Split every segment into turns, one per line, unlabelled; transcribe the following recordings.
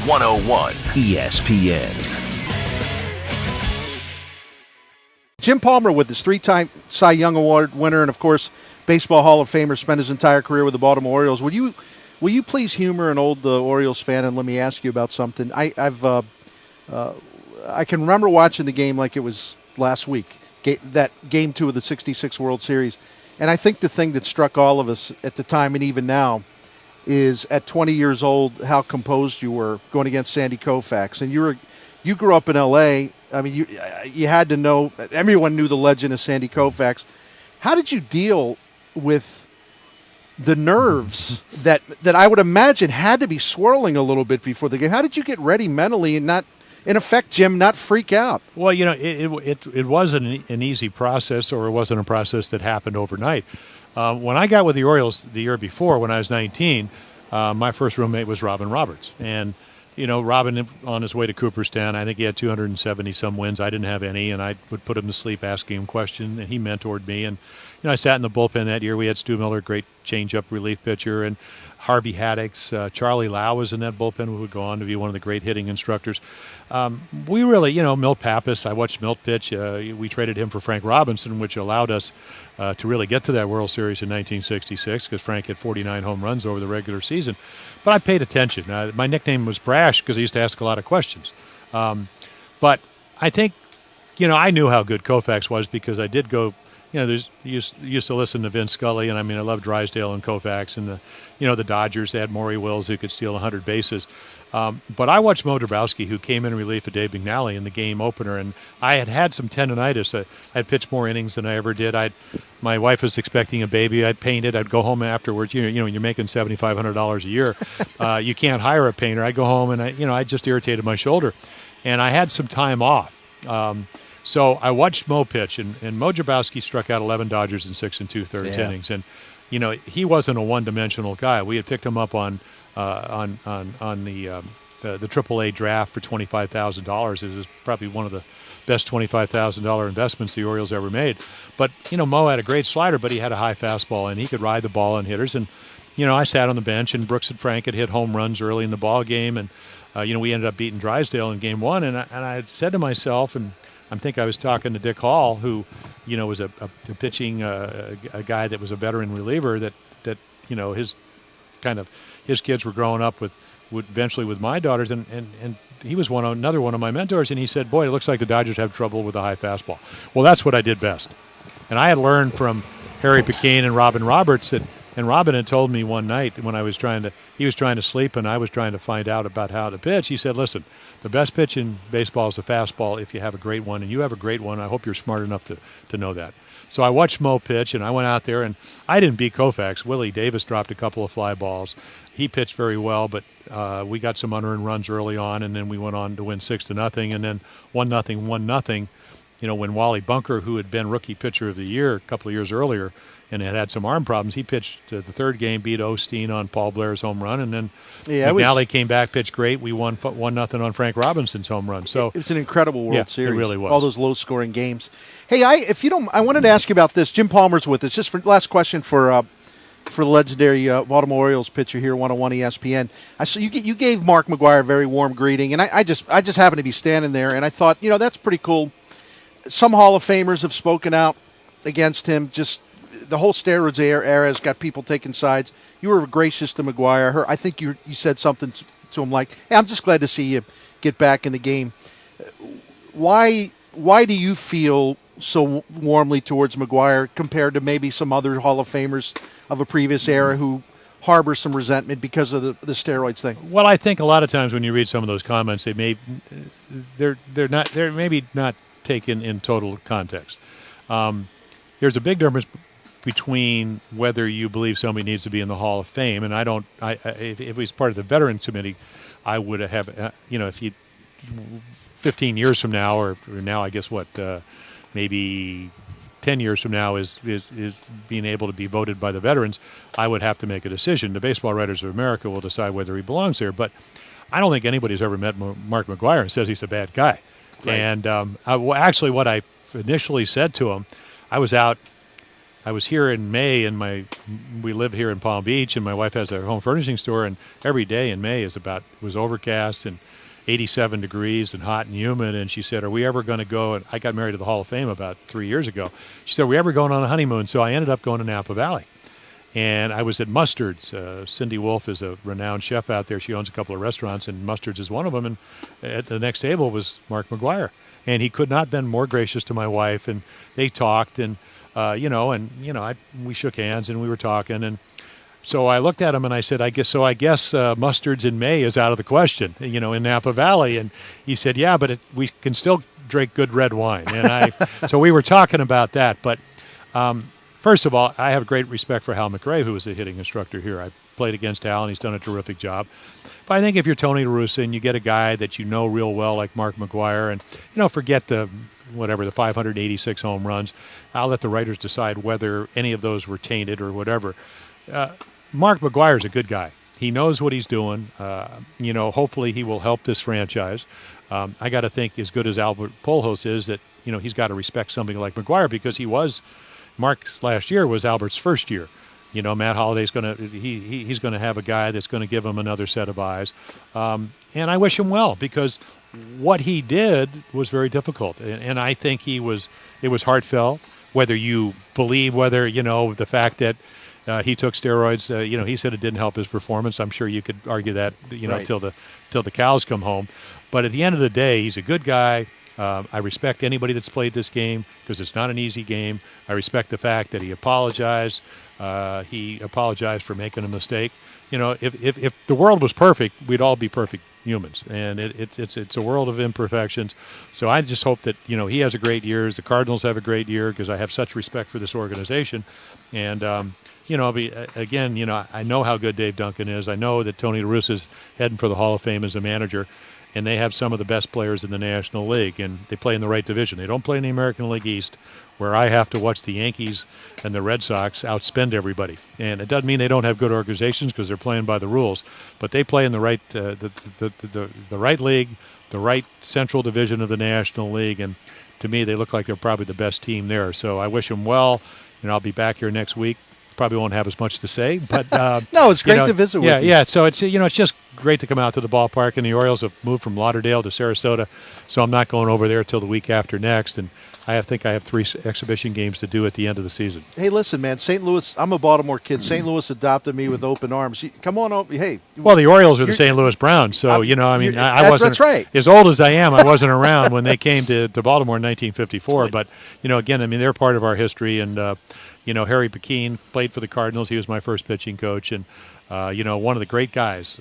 101 ESPN.
Jim Palmer with his three-time Cy Young Award winner and, of course, Baseball Hall of Famer, spent his entire career with the Baltimore Orioles. Will you please humor an old Orioles fan and let me ask you about something? I can remember watching the game like it was last week, that Game 2 of the '66 World Series. And I think the thing that struck all of us at the time and even now is at 20 years old how composed you were going against Sandy Koufax. And you grew up in L.A., I mean, you had to know. Everyone knew the legend of Sandy Koufax. How did you deal with the nerves that I would imagine had to be swirling a little bit before the game? How did you get ready mentally and not, in effect, Jim, not freak out?
Well, it wasn't an easy process, or it wasn't a process that happened overnight. When I got with the Orioles the year before, when I was 19, my first roommate was Robin Roberts, and Robin, on his way to Cooperstown, I think he had 270-some wins. I didn't have any, and I would put him to sleep asking him questions, and he mentored me. And, I sat in the bullpen that year. We had Stu Miller, great change-up relief pitcher, and Harvey Haddix. Charlie Lau was in that bullpen, who would go on to be one of the great hitting instructors. We really, Milt Pappas, I watched Milt pitch. We traded him for Frank Robinson, which allowed us to really get to that World Series in 1966, because Frank had 49 home runs over the regular season. But I paid attention. My nickname was Brash because I used to ask a lot of questions. But I think, I knew how good Koufax was because I did go, used to listen to Vince Scully, and I loved Drysdale and Koufax, and the Dodgers. They had Maury Wills who could steal 100 bases. But I watched Mo Dabrowski, who came in relief of Dave McNally in the game opener, and I had some tendonitis. I had pitched more innings than I ever did. My wife was expecting a baby. I'd paint it. I'd go home afterwards. You're making $7,500 a year. You can't hire a painter. I'd go home, and I just irritated my shoulder, and I had some time off. So I watched Mo pitch, and Mo Dabrowski struck out 11 Dodgers in 6 2/3 innings, and he wasn't a one-dimensional guy. We had picked him up on the AAA draft for $25,000. It was probably one of the best $25,000 investments the Orioles ever made. But Mo had a great slider, but he had a high fastball, and he could ride the ball on hitters. And I sat on the bench, and Brooks and Frank had hit home runs early in the ball game, and we ended up beating Drysdale in Game 1. And I said to myself, and I think I was talking to Dick Hall, who was a pitching a guy that was a veteran reliever that his kids were growing up with eventually with my daughters, and he was another one of my mentors, and he said, boy, it looks like the Dodgers have trouble with a high fastball. Well, that's what I did best. And I had learned from Harry Pecane and Robin Roberts and Robin had told me one night when he was trying to sleep and I was trying to find out about how to pitch. He said, listen, the best pitch in baseball is the fastball if you have a great one, and you have a great one. I hope you're smart enough to know that. So I watched Mo pitch, and I went out there, and I didn't beat Koufax. Willie Davis dropped a couple of fly balls. He pitched very well, but we got some unearned runs early on, and then we went on to win 6-0, and then 1-0, 1-0. When Wally Bunker, who had been rookie pitcher of the year a couple of years earlier and had some arm problems, he pitched the third game, beat Osteen on Paul Blair's home run, and then McNally came back, pitched great. We won 1-0 on Frank Robinson's home run. So
it was an incredible World Series.
It really was.
All those low-scoring games. Hey, I wanted to ask you about this. Jim Palmer's with us. Just for last question for the legendary Baltimore Orioles pitcher here, 101 ESPN. I saw you gave Mark McGwire a very warm greeting, and I just happened to be standing there, and I thought, that's pretty cool. Some Hall of Famers have spoken out against him. Just the whole steroids era has got people taking sides. You were gracious to McGwire. I think you said something to him like, "Hey, I'm just glad to see you get back in the game." Why do you feel so warmly towards McGwire compared to maybe some other Hall of Famers of a previous era who harbor some resentment because of the steroids thing?
Well, I think a lot of times when you read some of those comments, they're maybe not taken in total context. There's a big difference between whether you believe somebody needs to be in the Hall of Fame, and if it was part of the Veterans Committee, I would have, if you 15 years from now, or now I guess maybe 10 years from now is being able to be voted by the veterans, I would have to make a decision. The Baseball Writers of America will decide whether he belongs there, but I don't think anybody's ever met Mark McGwire and says he's a bad guy. Right. And actually what I initially said to him, I was out I was here in May, and we live here in Palm Beach, and my wife has a home furnishing store, and every day in May was overcast and 87 degrees and hot and humid. And she said, "Are we ever going to go?" And I got married to the Hall of Fame about 3 years ago. She said, "Are we ever going on a honeymoon?" So I ended up going to Napa Valley. And I was at Mustard's. Cindy Wolf is a renowned chef out there. She owns a couple of restaurants, and Mustard's is one of them. And at the next table was Mark McGwire. And he could not have been more gracious to my wife. And they talked, and, we shook hands, and we were talking. And so I looked at him, and I said, I guess Mustard's in May is out of the question, in Napa Valley. And he said, yeah, but we can still drink good red wine. And so we were talking about that. But first of all, I have great respect for Hal McRae, who was the hitting instructor here. I played against Hal, and he's done a terrific job. But I think if you're Tony La Russa and you get a guy that you know real well like Mark McGwire, and, forget the 586 home runs, I'll let the writers decide whether any of those were tainted or whatever. Mark McGwire's a good guy. He knows what he's doing. Hopefully he will help this franchise. I got to think, as good as Albert Pujols is, that, he's got to respect somebody like McGwire, because Mark's last year was Albert's first year. Matt Holliday's he's going to have a guy that's going to give him another set of eyes. And I wish him well, because what he did was very difficult. And I think it was heartfelt, whether you believe the fact that he took steroids. He said it didn't help his performance. I'm sure you could argue that,
right,
till the cows come home. But at the end of the day, he's a good guy. I respect anybody that's played this game, because it's not an easy game. I respect the fact that he apologized. He apologized for making a mistake. If the world was perfect, we'd all be perfect humans, and it's a world of imperfections. So I just hope that he has a great year. The Cardinals have a great year, because I have such respect for this organization. And I know how good Dave Duncan is. I know that Tony La Russa is heading for the Hall of Fame as a manager. And they have some of the best players in the National League, and they play in the right division. They don't play in the American League East, where I have to watch the Yankees and the Red Sox outspend everybody. And it doesn't mean they don't have good organizations, because they're playing by the rules, but they play in the right the right league, the right Central Division of the National League. And to me, they look like they're probably the best team there. So I wish them well. I'll be back here next week. Probably won't have as much to say, but
no, it's great to visit with you.
Yeah. So it's just great to come out to the ballpark, and the Orioles have moved from Lauderdale to Sarasota, so I'm not going over there till the week after next, and I think I have 3 exhibition games to do at the end of the season.
Hey, listen, man, St. Louis. I'm a Baltimore kid. St. Louis adopted me with open arms. Come on over. Hey.
Well, the Orioles are the St. Louis Browns, so I wasn't.
That's right.
As old as I am, I wasn't around when they came to Baltimore in 1954. But again, they're part of our history, and Harry Pequene played for the Cardinals. He was my first pitching coach, and one of the great guys.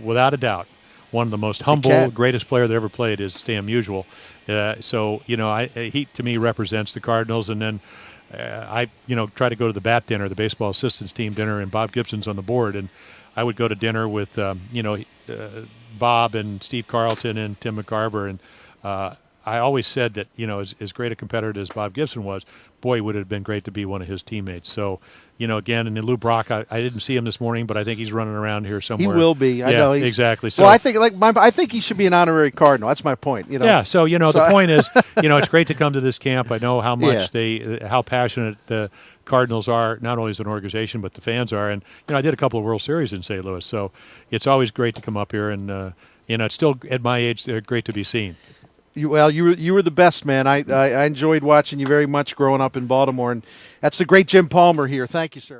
Without a doubt, one of the most humble, greatest player that ever played is Stan Musial. He to me represents the Cardinals. And then I try to go to the bat dinner, the baseball assistants team dinner, and Bob Gibson's on the board, and I would go to dinner with Bob and Steve Carlton and Tim McCarver, and I always said that as great a competitor as Bob Gibson was, boy, would it have been great to be one of his teammates. So, again, and then Lou Brock, I didn't see him this morning, but I think he's running around here somewhere.
He will be. I know.
Exactly. So,
well, I think he should be an honorary Cardinal. That's my point.
Yeah. So the point is, it's great to come to this camp. I know how much how passionate the Cardinals are, not only as an organization, but the fans are. And I did a couple of World Series in St. Louis, so it's always great to come up here, and it's still at my age, great to be seen.
You were the best, man. I enjoyed watching you very much growing up in Baltimore, and that's the great Jim Palmer here. Thank you, sir.